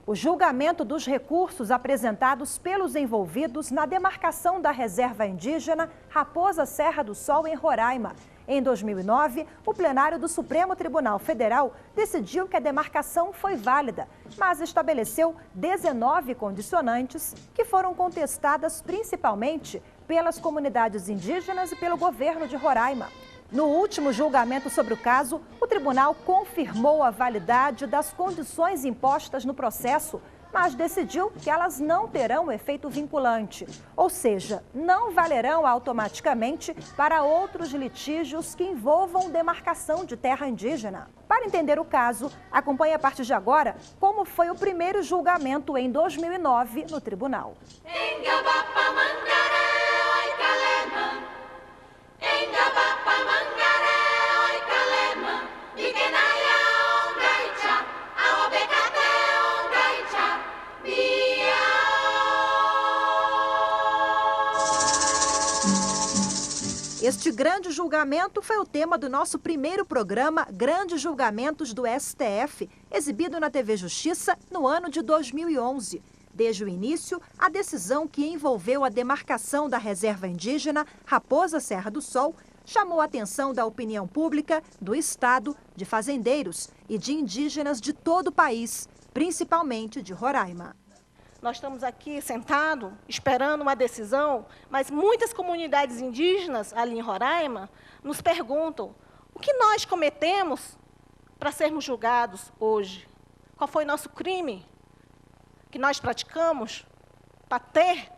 o julgamento dos recursos apresentados pelos envolvidos na demarcação da reserva indígena Raposa Serra do Sol, em Roraima. Em 2009, o plenário do Supremo Tribunal Federal decidiu que a demarcação foi válida, mas estabeleceu 19 condicionantes que foram contestadas principalmente pelas comunidades indígenas e pelo governo de Roraima. No último julgamento sobre o caso, o tribunal confirmou a validade das condições impostas no processo, mas decidiu que elas não terão efeito vinculante, ou seja, não valerão automaticamente para outros litígios que envolvam demarcação de terra indígena. Para entender o caso, acompanhe a partir de agora como foi o primeiro julgamento em 2009 no tribunal. Este grande julgamento foi o tema do nosso primeiro programa Grandes Julgamentos do STF, exibido na TV Justiça no ano de 2011. Desde o início, a decisão que envolveu a demarcação da reserva indígena Raposa Serra do Sol chamou a atenção da opinião pública, do Estado, de fazendeiros e de indígenas de todo o país, principalmente de Roraima. Nós estamos aqui sentados, esperando uma decisão, mas muitas comunidades indígenas ali em Roraima nos perguntam o que nós cometemos para sermos julgados hoje? Qual foi nosso crime que nós praticamos para ter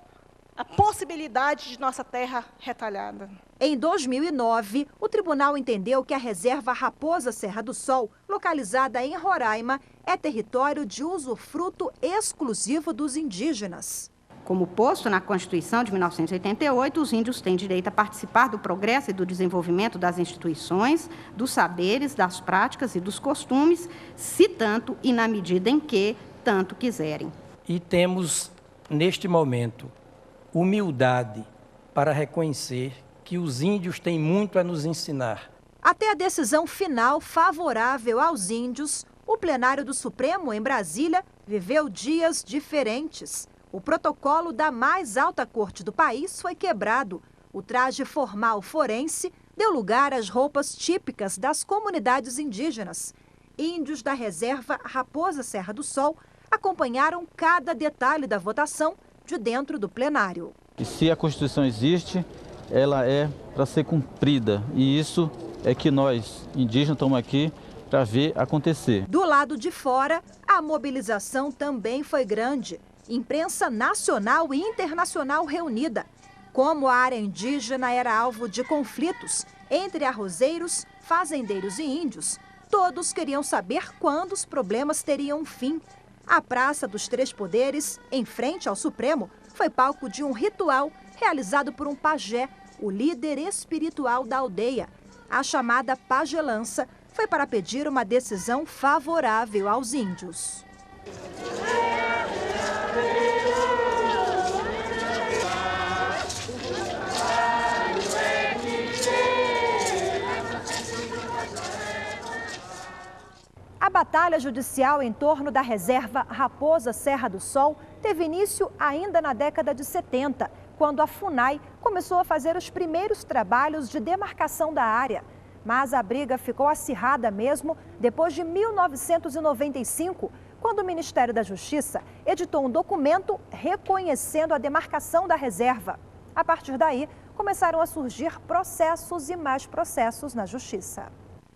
a possibilidade de nossa terra retalhada? Em 2009, o tribunal entendeu que a reserva Raposa Serra do Sol, localizada em Roraima, é território de usufruto exclusivo dos indígenas. Como posto na Constituição de 1988, os índios têm direito a participar do progresso e do desenvolvimento das instituições, dos saberes, das práticas e dos costumes, se tanto e na medida em que tanto quiserem. E temos, neste momento, humildade para reconhecer que os índios têm muito a nos ensinar. Até a decisão final favorável aos índios, o plenário do Supremo, em Brasília, viveu dias diferentes. O protocolo da mais alta corte do país foi quebrado. O traje formal forense deu lugar às roupas típicas das comunidades indígenas. Índios da reserva Raposa Serra do Sol acompanharam cada detalhe da votação de dentro do plenário. E se a Constituição existe, ela é para ser cumprida. E isso é que nós, indígenas, estamos aqui para ver acontecer. Do lado de fora, a mobilização também foi grande. Imprensa nacional e internacional reunida. Como a área indígena era alvo de conflitos entre arrozeiros, fazendeiros e índios, todos queriam saber quando os problemas teriam fim. A Praça dos Três Poderes, em frente ao Supremo, foi palco de um ritual realizado por um pajé, o líder espiritual da aldeia. A chamada pajelança foi para pedir uma decisão favorável aos índios. A batalha judicial em torno da reserva Raposa Serra do Sol teve início ainda na década de 70, quando a FUNAI começou a fazer os primeiros trabalhos de demarcação da área. Mas a briga ficou acirrada mesmo depois de 1995, quando o Ministério da Justiça editou um documento reconhecendo a demarcação da reserva. A partir daí, começaram a surgir processos e mais processos na Justiça.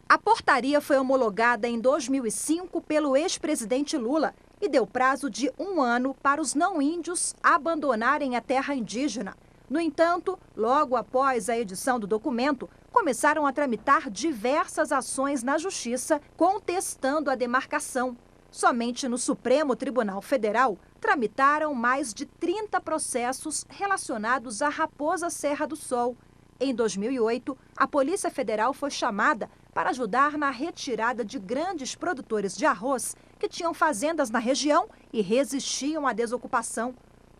A portaria foi homologada em 2005 pelo ex-presidente Lula e deu prazo de 1 ano para os não-índios abandonarem a terra indígena. No entanto, logo após a edição do documento, começaram a tramitar diversas ações na Justiça contestando a demarcação. Somente no Supremo Tribunal Federal, tramitaram mais de 30 processos relacionados à Raposa Serra do Sol. Em 2008, a Polícia Federal foi chamada para ajudar na retirada de grandes produtores de arroz que tinham fazendas na região e resistiam à desocupação.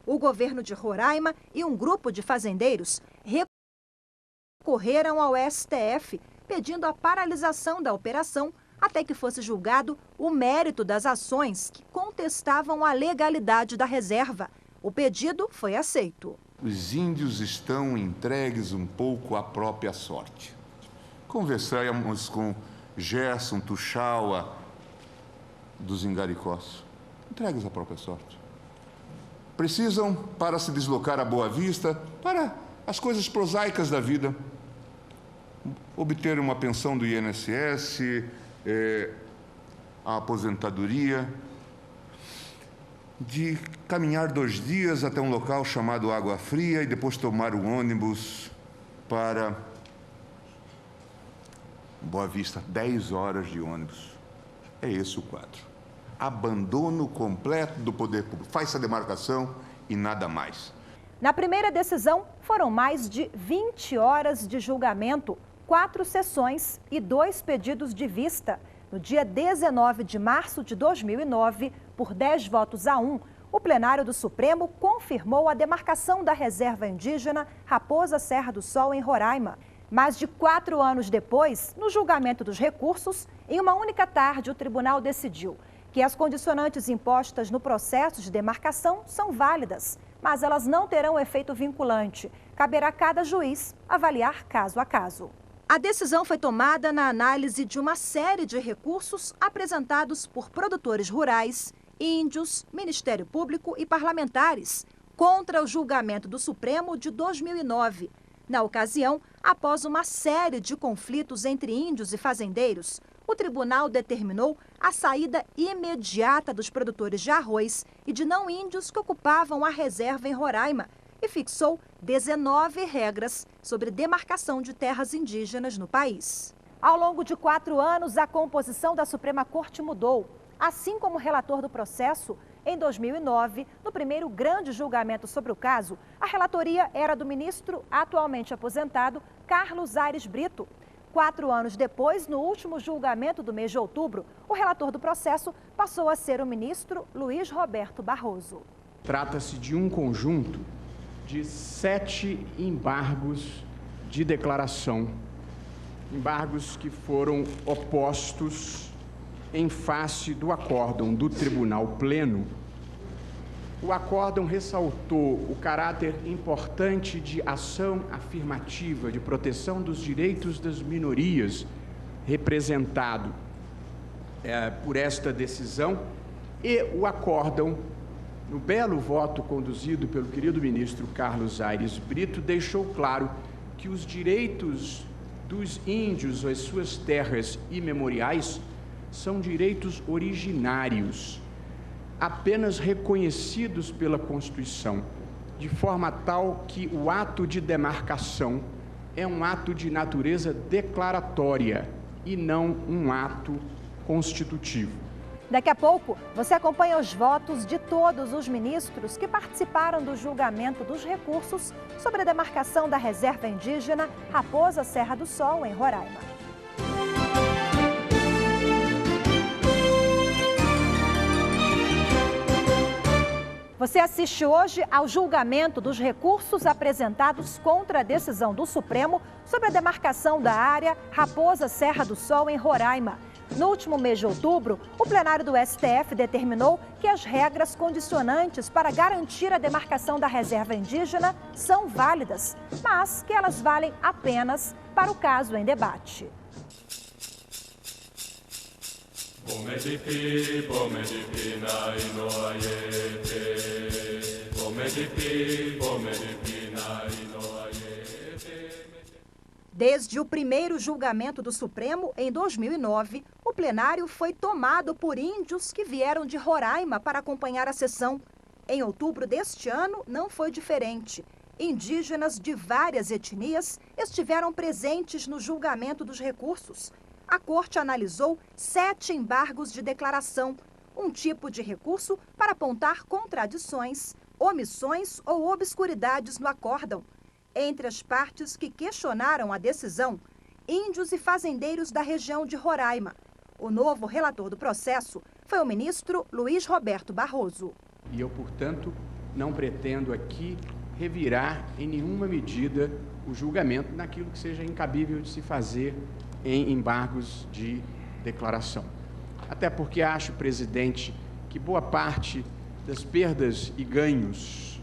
O governo de Roraima e um grupo de fazendeiros recorreram ao STF, pedindo a paralisação da operação até que fosse julgado o mérito das ações que contestavam a legalidade da reserva. O pedido foi aceito. Os índios estão entregues um pouco à própria sorte. Conversamos com Gerson Tuxaua, dos Ingaricós. Entregues à própria sorte. Precisam, para se deslocar a Boa Vista, para as coisas prosaicas da vida, obter uma pensão do INSS, a aposentadoria, de caminhar 2 dias até um local chamado Água Fria e depois tomar o ônibus para Boa Vista, 10 horas de ônibus. É esse o quadro. Abandono completo do poder público. Faz-se a demarcação e nada mais. Na primeira decisão, foram mais de 20 horas de julgamento, 4 sessões e 2 pedidos de vista. No dia 19 de março de 2009, por 10 votos a 1, o plenário do Supremo confirmou a demarcação da reserva indígena Raposa Serra do Sol, em Roraima. Mais de 4 anos depois, no julgamento dos recursos, em uma única tarde, o tribunal decidiu que as condicionantes impostas no processo de demarcação são válidas, mas elas não terão efeito vinculante. Caberá a cada juiz avaliar caso a caso. A decisão foi tomada na análise de uma série de recursos apresentados por produtores rurais, índios, Ministério Público e parlamentares contra o julgamento do Supremo de 2009. Na ocasião, após uma série de conflitos entre índios e fazendeiros, o tribunal determinou a saída imediata dos produtores de arroz e de não-índios que ocupavam a reserva em Roraima e fixou 19 regras sobre demarcação de terras indígenas no país. Ao longo de 4 anos, a composição da Suprema Corte mudou. Assim como o relator do processo, em 2009, no primeiro grande julgamento sobre o caso, a relatoria era do ministro atualmente aposentado, Carlos Aires Brito. 4 anos depois, no último julgamento do mês de outubro, o relator do processo passou a ser o ministro Luiz Roberto Barroso. Trata-se de um conjunto de 7 embargos de declaração, embargos que foram opostos em face do acórdão do Tribunal Pleno. O acórdão ressaltou o caráter importante de ação afirmativa, de proteção dos direitos das minorias, representado por esta decisão, e o acórdão, no belo voto conduzido pelo querido ministro Carlos Aires Brito, deixou claro que os direitos dos índios às suas terras imemoriais são direitos originários, apenas reconhecidos pela Constituição, de forma tal que o ato de demarcação é um ato de natureza declaratória e não um ato constitutivo. Daqui a pouco, você acompanha os votos de todos os ministros que participaram do julgamento dos recursos sobre a demarcação da reserva indígena Raposa Serra do Sol, em Roraima. Você assiste hoje ao julgamento dos recursos apresentados contra a decisão do Supremo sobre a demarcação da área Raposa Serra do Sol, em Roraima. No último mês de outubro, o plenário do STF determinou que as regras condicionantes para garantir a demarcação da reserva indígena são válidas, mas que elas valem apenas para o caso em debate. Desde o primeiro julgamento do Supremo, em 2009, o plenário foi tomado por índios que vieram de Roraima para acompanhar a sessão. Em outubro deste ano, não foi diferente. Indígenas de várias etnias estiveram presentes no julgamento dos recursos. A Corte analisou 7 embargos de declaração, um tipo de recurso para apontar contradições, omissões ou obscuridades no acórdão. Entre as partes que questionaram a decisão, índios e fazendeiros da região de Roraima. O novo relator do processo foi o ministro Luiz Roberto Barroso. E eu, portanto, não pretendo aqui revirar em nenhuma medida o julgamento naquilo que seja incabível de se fazer em embargos de declaração. Até porque acho, presidente, que boa parte das perdas e ganhos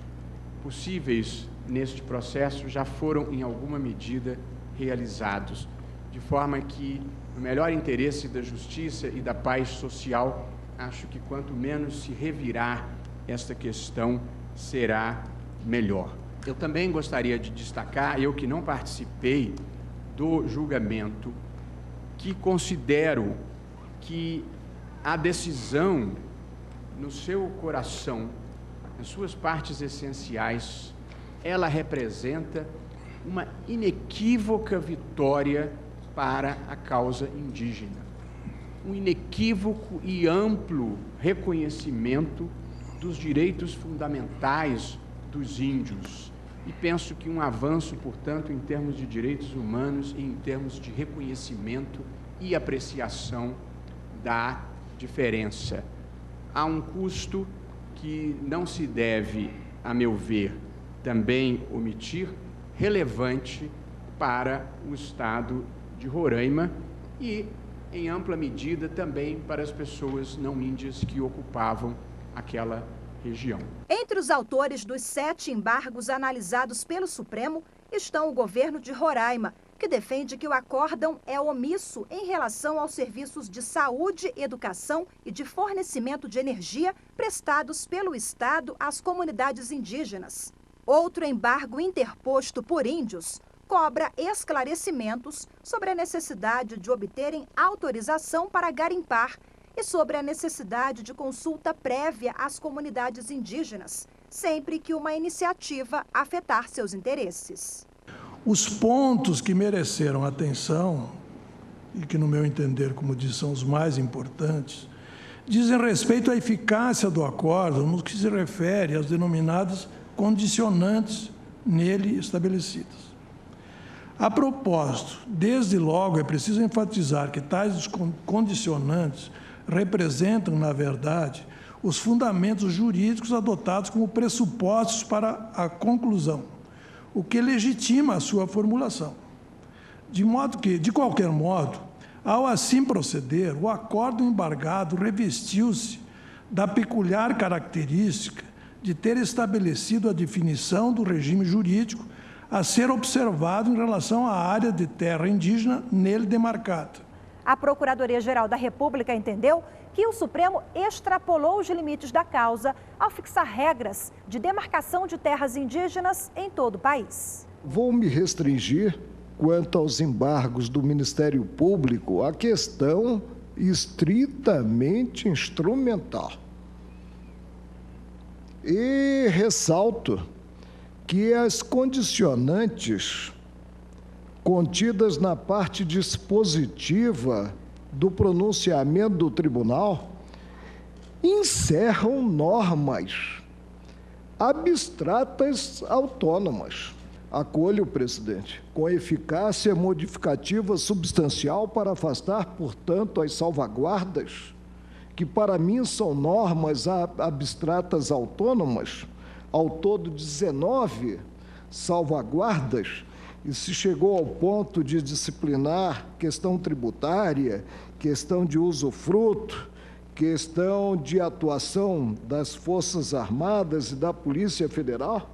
possíveis neste processo já foram, em alguma medida, realizados, de forma que, no melhor interesse da justiça e da paz social, acho que quanto menos se revirar esta questão, será melhor. Eu também gostaria de destacar, eu que não participei do julgamento, que considero que a decisão, no seu coração, nas suas partes essenciais, ela representa uma inequívoca vitória para a causa indígena. Um inequívoco e amplo reconhecimento dos direitos fundamentais dos índios. E penso que um avanço, portanto, em termos de direitos humanos e em termos de reconhecimento e apreciação da diferença. Há um custo que não se deve, a meu ver, também omitir, relevante para o Estado de Roraima e, em ampla medida, também para as pessoas não índias que ocupavam aquela região. Entre os autores dos 7 embargos analisados pelo Supremo estão o governo de Roraima, que defende que o acórdão é omisso em relação aos serviços de saúde, educação e de fornecimento de energia prestados pelo Estado às comunidades indígenas. Outro embargo interposto por índios cobra esclarecimentos sobre a necessidade de obterem autorização para garimpar e sobre a necessidade de consulta prévia às comunidades indígenas, sempre que uma iniciativa afetar seus interesses. Os pontos que mereceram atenção, e que, no meu entender, como disse, são os mais importantes, dizem respeito à eficácia do acordo no que se refere às denominadas condicionantes nele estabelecidas. A propósito, desde logo é preciso enfatizar que tais condicionantes representam, na verdade, os fundamentos jurídicos adotados como pressupostos para a conclusão, o que legitima a sua formulação. De modo que, de qualquer modo, ao assim proceder, o acordo embargado revestiu-se da peculiar característica de ter estabelecido a definição do regime jurídico a ser observado em relação à área de terra indígena nele demarcada. A Procuradoria-Geral da República entendeu que o Supremo extrapolou os limites da causa ao fixar regras de demarcação de terras indígenas em todo o país. Vou me restringir, quanto aos embargos do Ministério Público, à questão estritamente instrumental. E ressalto que as condicionantes contidas na parte dispositiva do pronunciamento do tribunal encerram normas abstratas autônomas. Acolho, presidente, com eficácia modificativa substancial para afastar, portanto, as salvaguardas, que para mim são normas abstratas autônomas, ao todo 19 salvaguardas, e se chegou ao ponto de disciplinar questão tributária, questão de usufruto, questão de atuação das Forças Armadas e da Polícia Federal,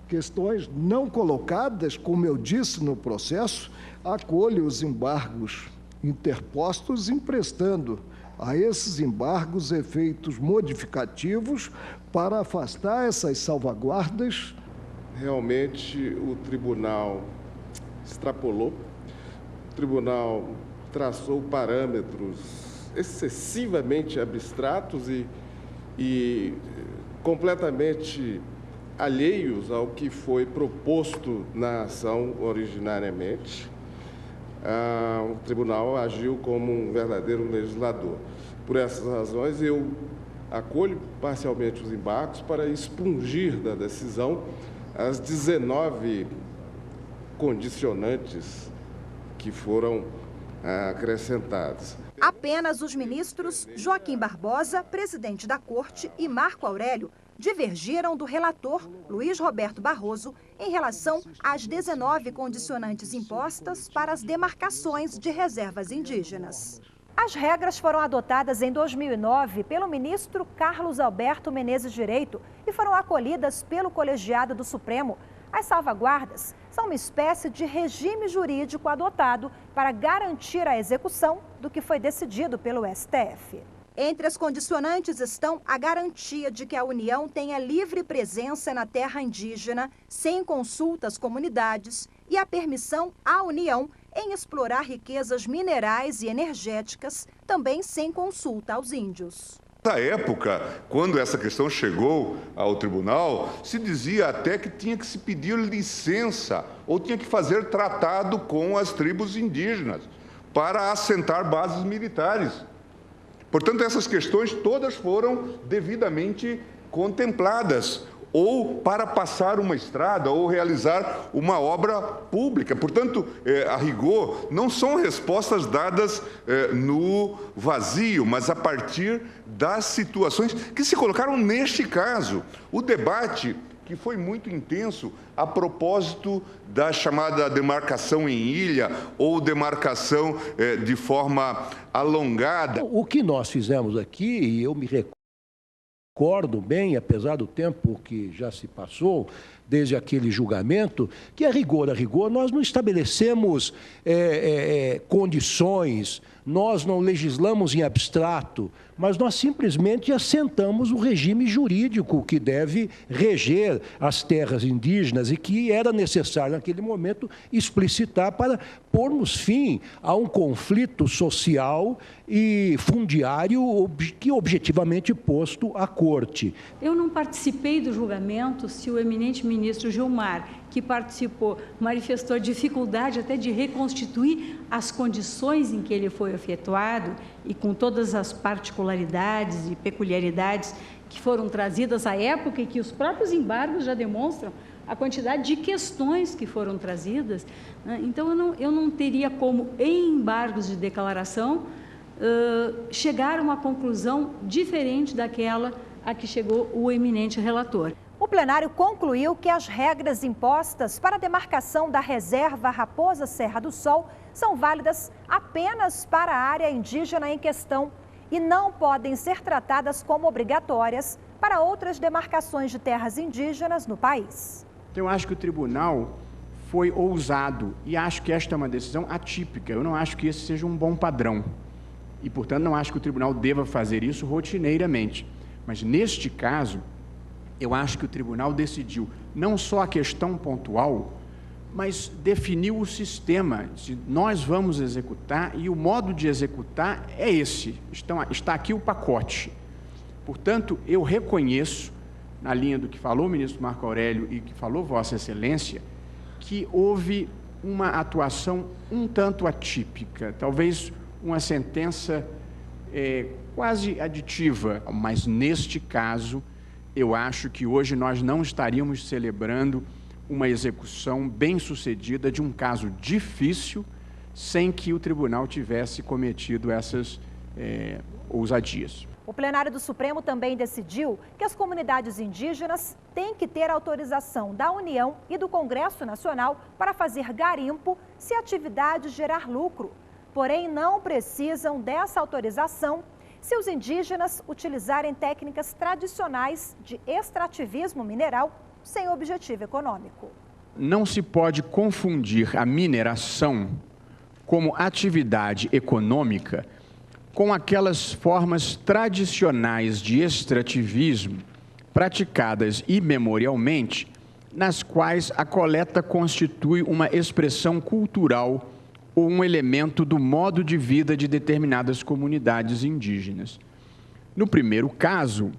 questões não colocadas, como eu disse no processo, acolho os embargos interpostos, emprestando a esses embargos efeitos modificativos para afastar essas salvaguardas. Realmente o tribunal extrapolou, o tribunal traçou parâmetros excessivamente abstratos e completamente alheios ao que foi proposto na ação originariamente. O tribunal agiu como um verdadeiro legislador. Por essas razões, eu acolho parcialmente os embargos para expungir da decisão as 19 condicionantes que foram acrescentadas. Apenas os ministros Joaquim Barbosa, presidente da Corte, e Marco Aurélio divergiram do relator Luiz Roberto Barroso em relação às 19 condicionantes impostas para as demarcações de reservas indígenas. As regras foram adotadas em 2009 pelo ministro Carlos Alberto Menezes Direito e foram acolhidas pelo colegiado do Supremo. As salvaguardas são uma espécie de regime jurídico adotado para garantir a execução do que foi decidido pelo STF. Entre as condicionantes estão a garantia de que a União tenha livre presença na terra indígena, sem consulta às comunidades, e a permissão à União em explorar riquezas minerais e energéticas, também sem consulta aos índios. Na época, quando essa questão chegou ao tribunal, se dizia até que tinha que se pedir licença ou tinha que fazer tratado com as tribos indígenas para assentar bases militares. Portanto, essas questões todas foram devidamente contempladas, ou para passar uma estrada ou realizar uma obra pública. Portanto, a rigor, não são respostas dadas no vazio, mas a partir das situações que se colocaram neste caso. O debate, que foi muito intenso, a propósito da chamada demarcação em ilha ou demarcação de forma alongada. O que nós fizemos aqui, e eu me recordo bem, apesar do tempo que já se passou, desde aquele julgamento, que a rigor, nós não estabelecemos condições, nós não legislamos em abstrato, mas nós simplesmente assentamos o regime jurídico que deve reger as terras indígenas e que era necessário, naquele momento, explicitar para pormos fim a um conflito social e fundiário que objetivamente posto à corte. Eu não participei do julgamento se o eminente ministro Gilmar, que participou, manifestou dificuldade até de reconstituir as condições em que ele foi efetuado e com todas as particularidades e peculiaridades que foram trazidas à época e que os próprios embargos já demonstram a quantidade de questões que foram trazidas. Então, eu não teria como, em embargos de declaração, chegar a uma conclusão diferente daquela a que chegou o eminente relator. O plenário concluiu que as regras impostas para a demarcação da reserva Raposa Serra do Sol são válidas apenas para a área indígena em questão e não podem ser tratadas como obrigatórias para outras demarcações de terras indígenas no país. Eu acho que o tribunal foi ousado e acho que esta é uma decisão atípica. Eu não acho que esse seja um bom padrão e, portanto, não acho que o tribunal deva fazer isso rotineiramente. Mas, neste caso, eu acho que o tribunal decidiu não só a questão pontual, mas definiu o sistema. Nós vamos executar e o modo de executar é esse. Está aqui o pacote. Portanto, eu reconheço, na linha do que falou o ministro Marco Aurélio e que falou Vossa Excelência, que houve uma atuação um tanto atípica, talvez uma sentença quase aditiva, mas neste caso, eu acho que hoje nós não estaríamos celebrando uma execução bem-sucedida de um caso difícil, sem que o tribunal tivesse cometido essas ousadias. O plenário do Supremo também decidiu que as comunidades indígenas têm que ter autorização da União e do Congresso Nacional para fazer garimpo se a atividade gerar lucro. Porém, não precisam dessa autorização se os indígenas utilizarem técnicas tradicionais de extrativismo mineral sem objetivo econômico. Não se pode confundir a mineração como atividade econômica com aquelas formas tradicionais de extrativismo praticadas imemorialmente, nas quais a coleta constitui uma expressão cultural ou um elemento do modo de vida de determinadas comunidades indígenas. No primeiro caso,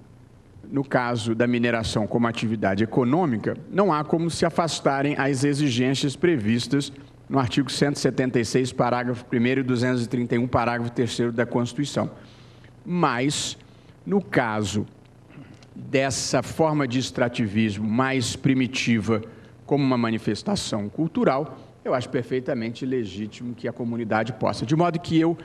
no caso da mineração como atividade econômica, não há como se afastarem as exigências previstas no artigo 176, parágrafo 1º e 231, parágrafo 3º da Constituição. Mas, no caso dessa forma de extrativismo mais primitiva como uma manifestação cultural, eu acho perfeitamente legítimo que a comunidade possa. De modo que eu,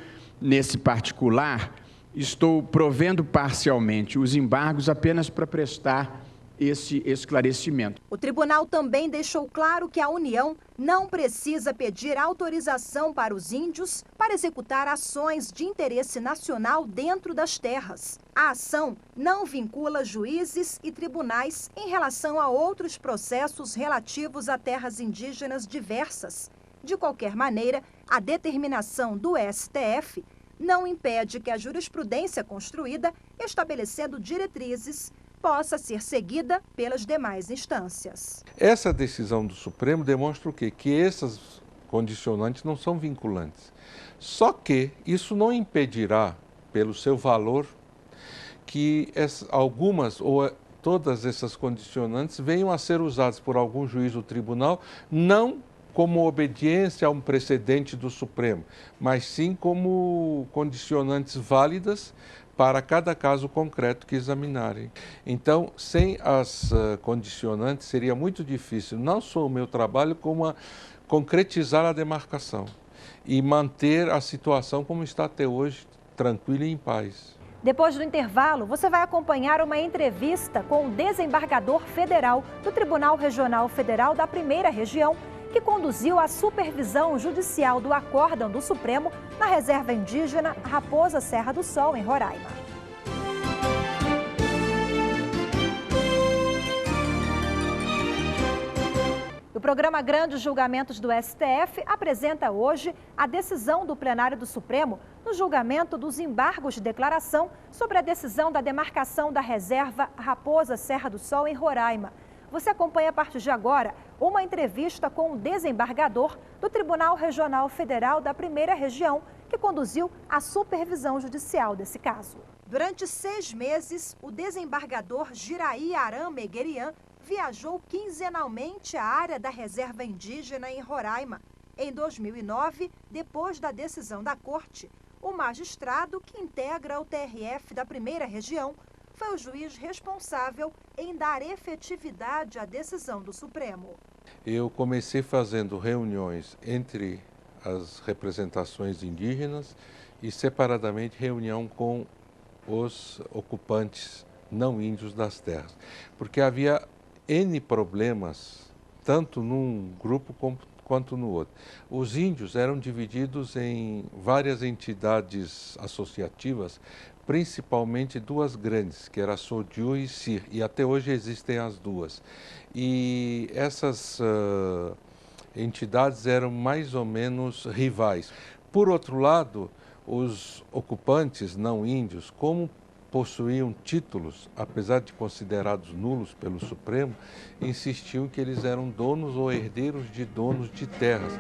nesse particular, estou provendo parcialmente os embargos apenas para prestar esse esclarecimento. O tribunal também deixou claro que a União não precisa pedir autorização para os índios para executar ações de interesse nacional dentro das terras. A ação não vincula juízes e tribunais em relação a outros processos relativos a terras indígenas diversas. De qualquer maneira, a determinação do STF não impede que a jurisprudência construída, estabelecendo diretrizes, possa ser seguida pelas demais instâncias. Essa decisão do Supremo demonstra o quê? Que essas condicionantes não são vinculantes. Só que isso não impedirá, pelo seu valor, que algumas ou todas essas condicionantes venham a ser usadas por algum juiz ou tribunal, não como obediência a um precedente do Supremo, mas sim como condicionantes válidas para cada caso concreto que examinarem. Então, sem as condicionantes, seria muito difícil, não só o meu trabalho, como concretizar a demarcação e manter a situação como está até hoje, tranquila e em paz. Depois do intervalo, você vai acompanhar uma entrevista com o desembargador federal do Tribunal Regional Federal da Primeira Região, que conduziu a supervisão judicial do acórdão do Supremo na reserva indígena Raposa Serra do Sol, em Roraima. O programa Grandes Julgamentos do STF apresenta hoje a decisão do plenário do Supremo no julgamento dos embargos de declaração sobre a decisão da demarcação da reserva Raposa Serra do Sol, em Roraima. Você acompanha a partir de agora uma entrevista com o desembargador do Tribunal Regional Federal da Primeira Região, que conduziu a supervisão judicial desse caso. Durante 6 meses, o desembargador Giraí Aram Meguerian viajou quinzenalmente à área da reserva indígena em Roraima. Em 2009, depois da decisão da Corte, o magistrado que integra o TRF da Primeira Região foi o juiz responsável em dar efetividade à decisão do Supremo. Eu comecei fazendo reuniões entre as representações indígenas e, separadamente, reunião com os ocupantes não índios das terras, porque havia N problemas, tanto num grupo quanto no outro. Os índios eram divididos em várias entidades associativas, principalmente 2 grandes, que era a SODIU e CIR, e até hoje existem as 2. E essas entidades eram mais ou menos rivais. Por outro lado, os ocupantes não índios, como possuíam títulos, apesar de considerados nulos pelo Supremo, insistiam que eles eram donos ou herdeiros de donos de terras.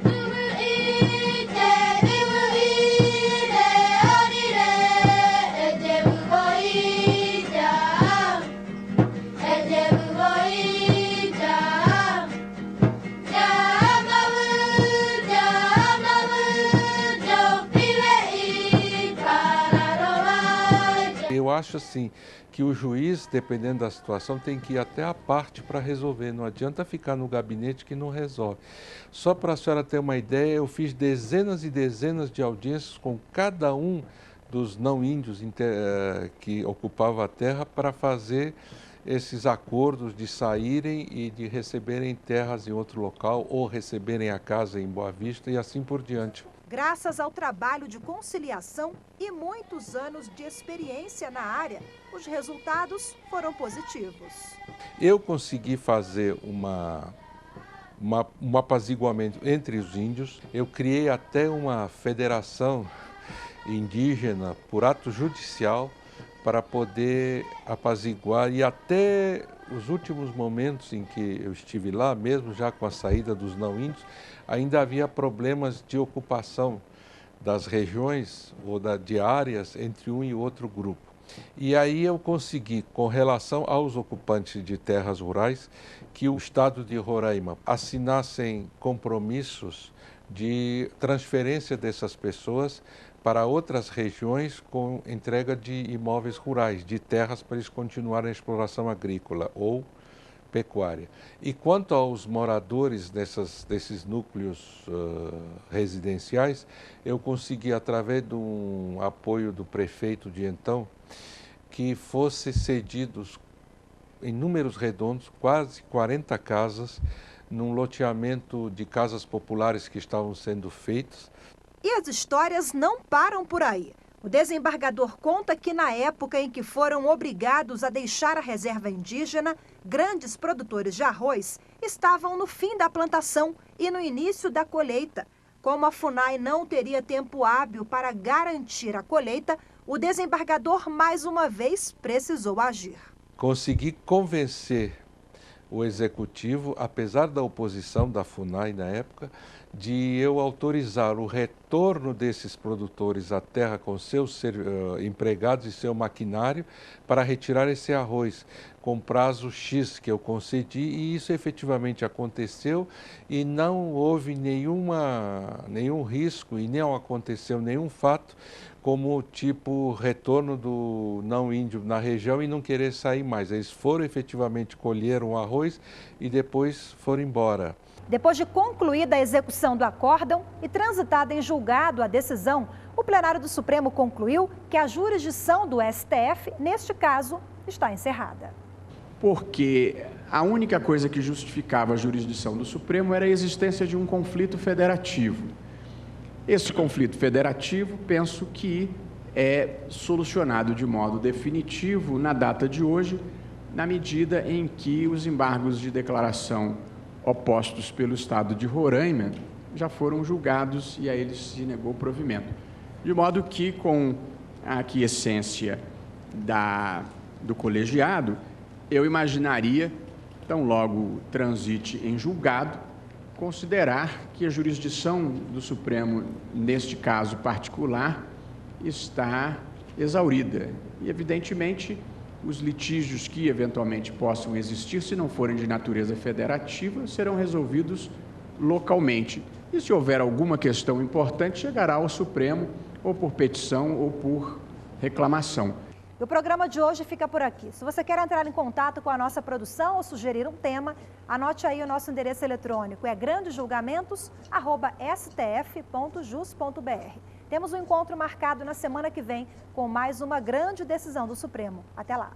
Eu acho assim que o juiz, dependendo da situação, tem que ir até a parte para resolver. Não adianta ficar no gabinete que não resolve. Só para a senhora ter uma ideia, eu fiz dezenas e dezenas de audiências com cada um dos não índios que ocupava a terra para fazer esses acordos de saírem e de receberem terras em outro local ou receberem a casa em Boa Vista e assim por diante. Graças ao trabalho de conciliação e muitos anos de experiência na área, os resultados foram positivos. Eu consegui fazer um apaziguamento entre os índios. Eu criei até uma federação indígena por ato judicial para poder apaziguar, e até os últimos momentos em que eu estive lá, mesmo já com a saída dos não índios, ainda havia problemas de ocupação das regiões ou de áreas entre um e outro grupo. E aí eu consegui, com relação aos ocupantes de terras rurais, que o Estado de Roraima assinassem compromissos de transferência dessas pessoas para outras regiões com entrega de imóveis rurais, de terras para eles continuarem a exploração agrícola ou pecuária. E quanto aos moradores desses núcleos residenciais, eu consegui, através de um apoio do prefeito de então, que fossem cedidos em números redondos, quase 40 casas, num loteamento de casas populares que estavam sendo feitos. E as histórias não param por aí. O desembargador conta que na época em que foram obrigados a deixar a reserva indígena, grandes produtores de arroz estavam no fim da plantação e no início da colheita. Como a FUNAI não teria tempo hábil para garantir a colheita, o desembargador mais uma vez precisou agir. Consegui convencer o executivo, apesar da oposição da FUNAI na época, de eu autorizar o retorno desses produtores à terra com seus empregados e seu maquinário para retirar esse arroz com prazo X que eu concedi, e isso efetivamente aconteceu e não houve nenhum risco e não aconteceu nenhum fato como tipo retorno do não índio na região e não querer sair mais. Eles foram efetivamente, colheram o arroz e depois foram embora. Depois de concluída a execução do acórdão e transitada em julgado a decisão, o plenário do Supremo concluiu que a jurisdição do STF, neste caso, está encerrada. Porque a única coisa que justificava a jurisdição do Supremo era a existência de um conflito federativo. Esse conflito federativo, penso que é solucionado de modo definitivo na data de hoje, na medida em que os embargos de declaração opostos pelo Estado de Roraima já foram julgados e a eles se negou provimento. De modo que, com a aquiescência do colegiado, eu imaginaria, tão logo transite em julgado, considerar que a jurisdição do Supremo, neste caso particular, está exaurida. E, evidentemente, os litígios que eventualmente possam existir, se não forem de natureza federativa, serão resolvidos localmente. E se houver alguma questão importante, chegará ao Supremo, ou por petição ou por reclamação. E o programa de hoje fica por aqui. Se você quer entrar em contato com a nossa produção ou sugerir um tema, anote aí o nosso endereço eletrônico, é grandejulgamentos@stf.jus.br. Temos um encontro marcado na semana que vem com mais uma grande decisão do Supremo. Até lá!